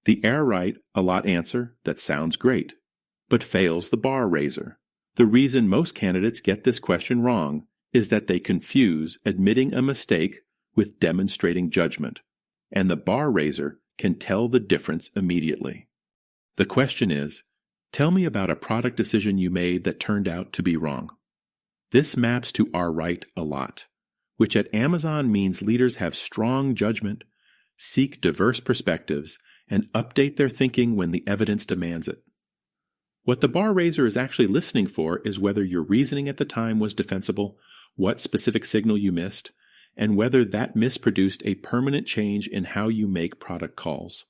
The error right a lot answer that sounds great, but fails the bar raiser. The reason most candidates get this question wrong is that they confuse admitting a mistake with demonstrating judgment, and the bar raiser can tell the difference immediately. The question is, tell me about a product decision you made that turned out to be wrong. This maps to our right a lot, which at Amazon means leaders have strong judgment, seek diverse perspectives, and update their thinking when the evidence demands it. What the bar raiser is actually listening for is whether your reasoning at the time was defensible, what specific signal you missed, and whether that miss produced a permanent change in how you make product calls.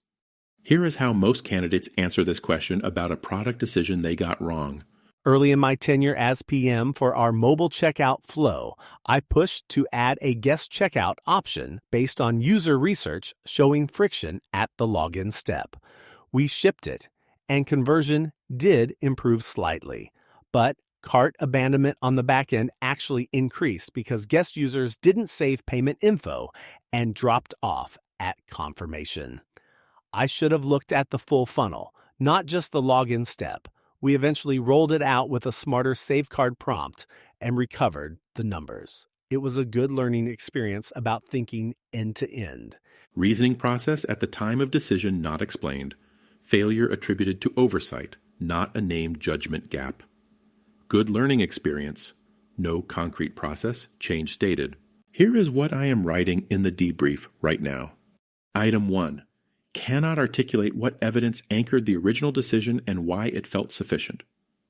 Here is how most candidates answer this question about a product decision they got wrong. Early in my tenure as PM for our mobile checkout flow, I pushed to add a guest checkout option based on user research showing friction at the login step. We shipped it, and conversion did improve slightly, but cart abandonment on the back end actually increased because guest users didn't save payment info and dropped off at confirmation. I should have looked at the full funnel, not just the login step. We eventually rolled it out with a smarter save card prompt and recovered the numbers. It was a good learning experience about thinking end to end. Reasoning process at the time of decision not explained. Failure attributed to oversight, not a named judgment gap. Good learning experience. No concrete process, change stated. Here is what I am writing in the debrief right now. Item 1. Cannot articulate what evidence anchored the original decision and why it felt sufficient.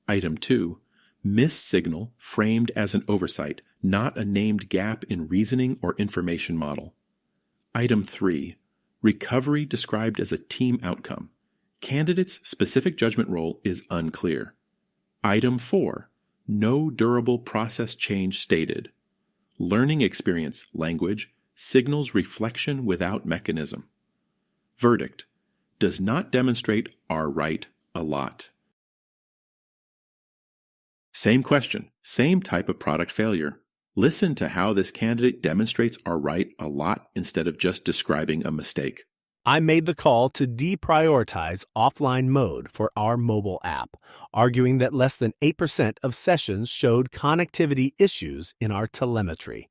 Item 2. Missed signal framed as an oversight, not a named gap in reasoning or information model. Item 3. Recovery described as a team outcome. Candidate's specific judgment role is unclear. Item 4. No durable process change stated. Learning experience language signals reflection without mechanism. Verdict. Does not demonstrate our right a lot. Same question, same type of product failure. Listen to how this candidate demonstrates our right a lot instead of just describing a mistake. I made the call to deprioritize offline mode for our mobile app, arguing that less than 8% of sessions showed connectivity issues in our telemetry.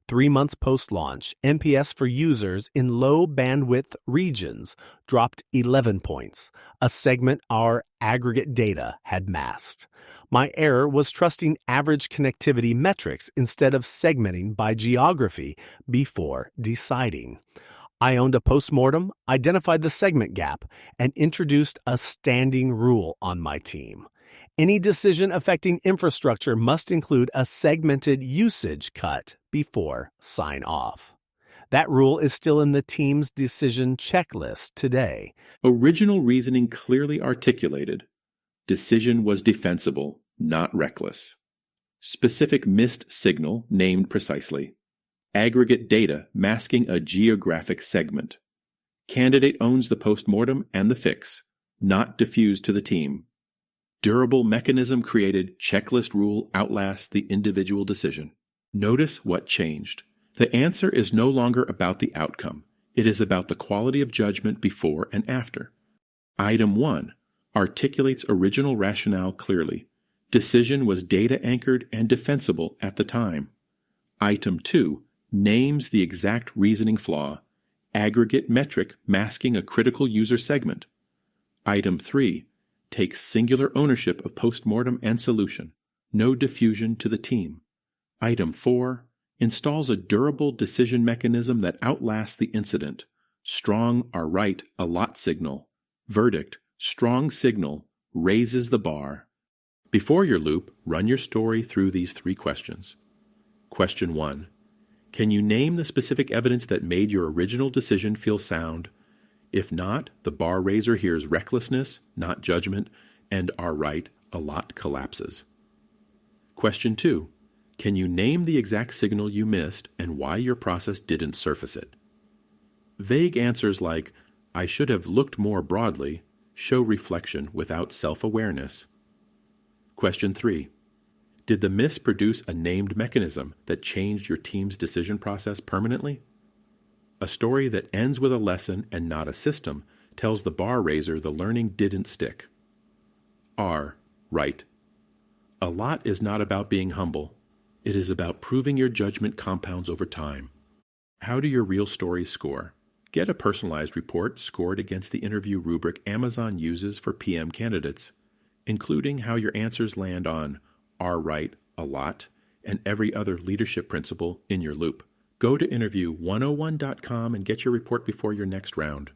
3 months post-launch, NPS for users in low bandwidth regions dropped 11 points, a segment our aggregate data had masked. My error was trusting average connectivity metrics instead of segmenting by geography before deciding. I owned a postmortem, identified the segment gap, and introduced a standing rule on my team. Any decision affecting infrastructure must include a segmented usage cut before sign off. That rule is still in the team's decision checklist today. Original reasoning clearly articulated. Decision was defensible, not reckless. Specific missed signal named precisely. Aggregate data masking a geographic segment. Candidate owns the postmortem and the fix, not diffused to the team. Durable mechanism created, checklist rule outlasts the individual decision. Notice what changed. The answer is no longer about the outcome. It is about the quality of judgment before and after. Item 1 articulates original rationale clearly. Decision was data anchored and defensible at the time. Item 2 names the exact reasoning flaw, aggregate metric masking a critical user segment. Item 3 takes singular ownership of postmortem and solution, no diffusion to the team. Item 4 installs a durable decision mechanism that outlasts the incident. Strong our right a lot signal. Verdict, strong signal, raises the bar. Before your loop, run your story through these 3 questions. Question 1. Can you name the specific evidence that made your original decision feel sound? If not, the bar raiser hears recklessness, not judgment, and our right a lot collapses. Question 2. Can you name the exact signal you missed and why your process didn't surface it? Vague answers like, I should have looked more broadly, show reflection without self-awareness. Question 3. Did the miss produce a named mechanism that changed your team's decision process permanently? A story that ends with a lesson and not a system tells the bar raiser the learning didn't stick. R. Right. A lot is not about being humble. It is about proving your judgment compounds over time. How do your real stories score? Get a personalized report scored against the interview rubric Amazon uses for PM candidates, including how your answers land on are right a lot and every other leadership principle in your loop. Go to interview101.com and get your report before your next round.